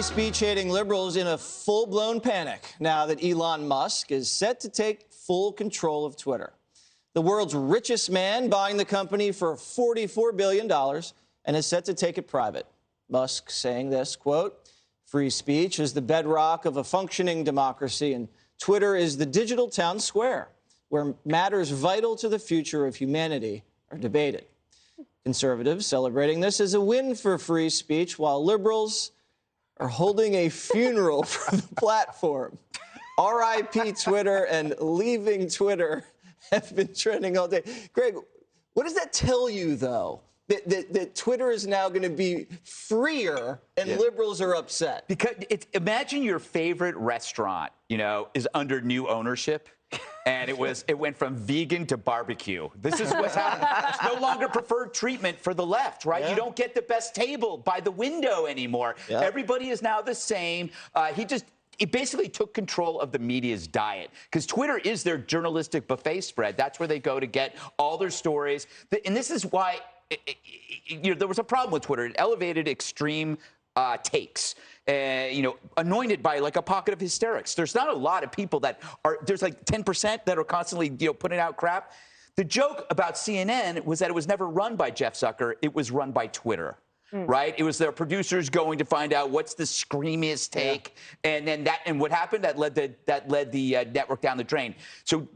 Speech-hating liberals in a full-blown panic now that Elon Musk is set to take full control of Twitter. The world's richest man buying the company for $44 billion and is set to take it private. Musk saying this, quote, "Free speech is the bedrock of a functioning democracy, and Twitter is the digital town square where matters vital to the future of humanity are debated." Conservatives celebrating this as a win for free speech, while liberals are holding a funeral for the platform. R.I.P. Twitter and leaving Twitter have been trending all day. Greg, what does that tell you, though? That Twitter is now going to be freer and liberals are upset? Because imagine your favorite restaurant, is under new ownership. And it went from vegan to barbecue. This is what's happening. It's no longer preferred treatment for the left, right? Yeah. You don't get the best table by the window anymore. Yep. Everybody is now the same. He basically took control of the media's diet, because Twitter is their journalistic buffet spread. That's where they go to get all their stories. And this is why there was a problem with Twitter. It elevated extreme takes, anointed by like a pocket of hysterics. There's not a lot of people there's like 10% that are constantly, putting out crap. The joke about CNN was that it was never run by Jeff Zucker. It was run by Twitter, right? It was their producers going to find out what's the screamiest take. And then and what happened, that led the network down the drain. So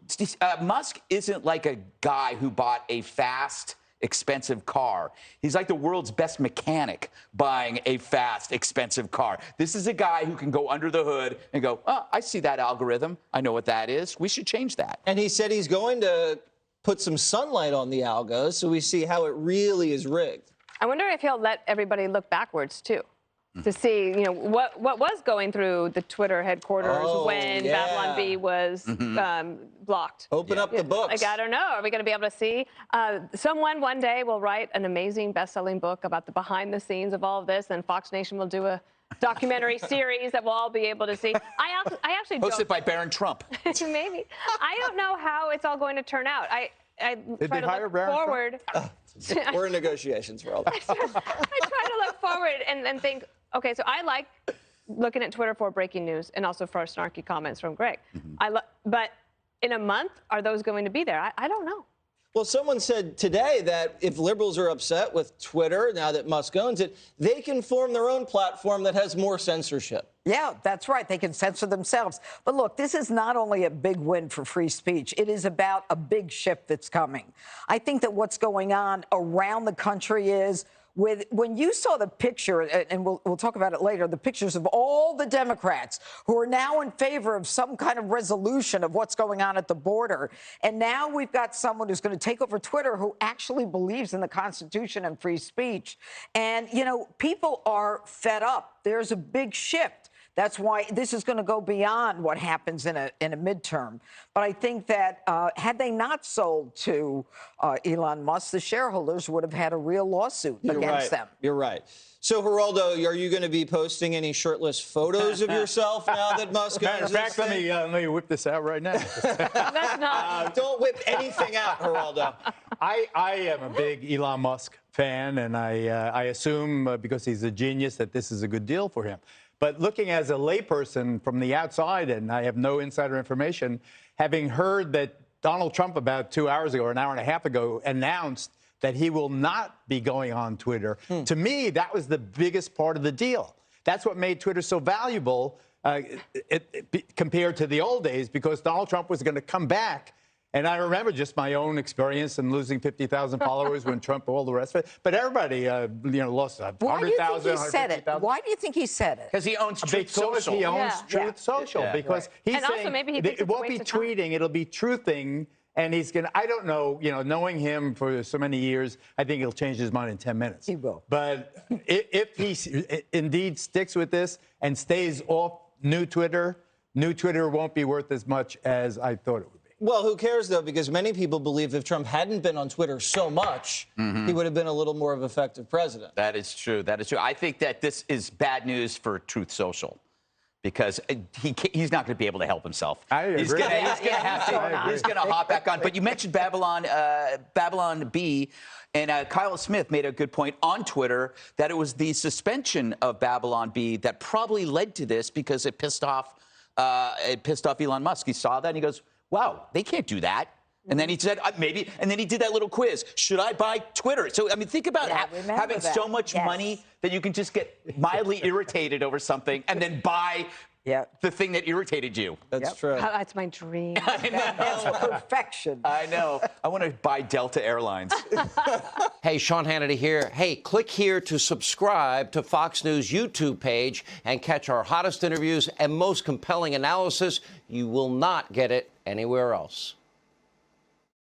Musk isn't like a guy who bought a fast, expensive car. He's like the world's best mechanic buying a fast, expensive car. This is a guy who can go under the hood and go, "Oh, I see that algorithm. I know what that is. We should change that." And he said he's going to put some sunlight on the algos so we see how it really is rigged. I wonder if he'll let everybody look backwards, too, to see, what was going through the Twitter headquarters when Babylon Bee was blocked. Open up the books. Like, I don't know. Are we going to be able to see? Someone one day will write an amazing best-selling book about the behind the scenes of all of this, and Fox Nation will do a documentary series that we'll all be able to see. I actually don't. Hosted by Barron Trump. Maybe. I don't know how it's all going to turn out. I try to look forward. We're in negotiations for all that. I try to look forward and think, okay, so I like looking at Twitter for breaking news and also for snarky comments from Greg. But in a month, are those going to be there? I don't know. Well, someone said today that if liberals are upset with Twitter, now that Musk owns it, they can form their own platform that has more censorship. Yeah, that's right. They can censor themselves. But look, this is not only a big win for free speech. It is about a big shift that's coming. I think that what's going on around the country is when you saw the picture, and we'll talk about it later, the pictures of all the Democrats who are now in favor of some kind of resolution of what's going on at the border. And now we've got someone who's going to take over Twitter who actually believes in the Constitution and free speech. And, people are fed up. There's a big shift. That's why this is going to go beyond what happens in a midterm. But I think that had they not sold to Elon Musk, the shareholders would have had a real lawsuit against them. You're right. So, Geraldo, are you going to be posting any shirtless photos of yourself now that Musk owns In fact, let me whip this out right now. That's not. Don't whip anything out, Geraldo. I am a big Elon Musk fan, and I assume because he's a genius that this is a good deal for him. But looking as a layperson from the outside, and I have no insider information, having heard that Donald Trump about 2 hours ago or an hour and a half ago announced that he will not be going on Twitter, to me, that was the biggest part of the deal. That's what made Twitter so valuable compared to the old days, because Donald Trump was going to come back. And I remember just my own experience in losing 50,000 followers when Trump, all the rest of it. But everybody, lost 100,000, 150,000. Why do you think he said it? Because he owns Truth Social. He owns Truth Social. Because he's and saying also maybe he thinks it won't be tweeting, it'll be truthing. And he's going to, I don't know, knowing him for so many years, I think he'll change his mind in 10 minutes. He will. But if he indeed sticks with this and stays off new Twitter won't be worth as much as I thought it would. Well, who cares, though, because many people believe if Trump hadn't been on Twitter so much, he would have been a little more of an effective president. That is true. That is true. I think that this is bad news for Truth Social, because he's not going to be able to help himself. I agree. He's going to have to. He's going to hop back on. But you mentioned Babylon Bee, and Kyle Smith made a good point on Twitter that it was the suspension of Babylon Bee that probably led to this because it pissed off Elon Musk. He saw that and he goes, "Wow, they can't do that." And then he said, maybe, and then he did that little quiz. Should I buy Twitter? So, I mean, think about having so much money that you can just get mildly irritated over something and then buy the thing that irritated you. That's true. That's my dream. I know. That's perfection. I know. I want to buy Delta Airlines. Hey, Sean Hannity here. Hey, click here to subscribe to Fox News YouTube page and catch our hottest interviews and most compelling analysis. You will not get it anywhere else.